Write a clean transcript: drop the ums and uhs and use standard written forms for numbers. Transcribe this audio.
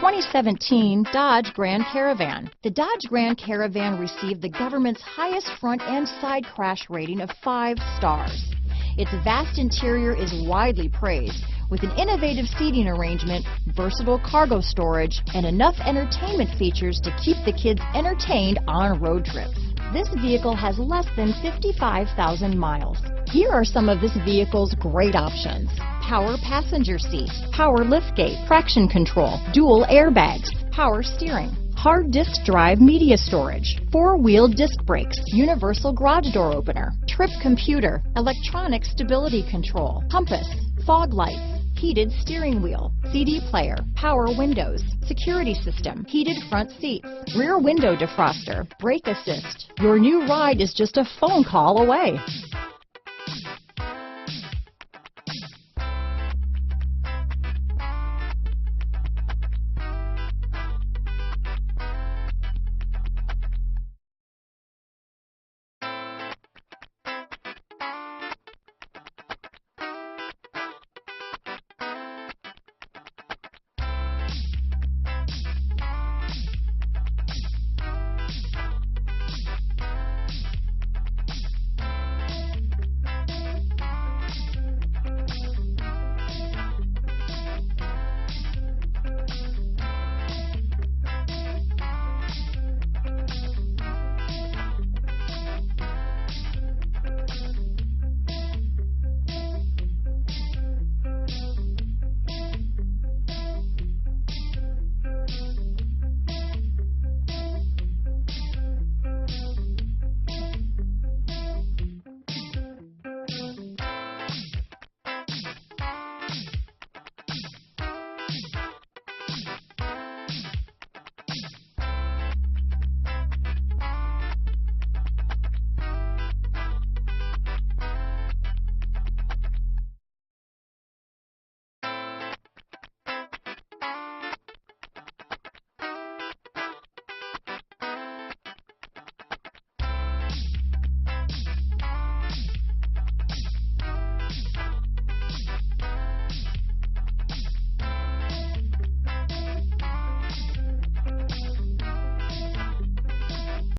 2017 Dodge Grand Caravan. The Dodge Grand Caravan received the government's highest front and side crash rating of 5 stars. Its vast interior is widely praised, with an innovative seating arrangement, versatile cargo storage, and enough entertainment features to keep the kids entertained on road trips. This vehicle has less than 55,000 miles. Here are some of this vehicle's great options: power passenger seat, power liftgate, traction control, dual airbags, power steering, hard disk drive media storage, 4-wheel disc brakes, universal garage door opener, trip computer, electronic stability control, compass, fog lights, heated steering wheel, CD player, power windows, security system, heated front seats, rear window defroster, brake assist. Your new ride is just a phone call away.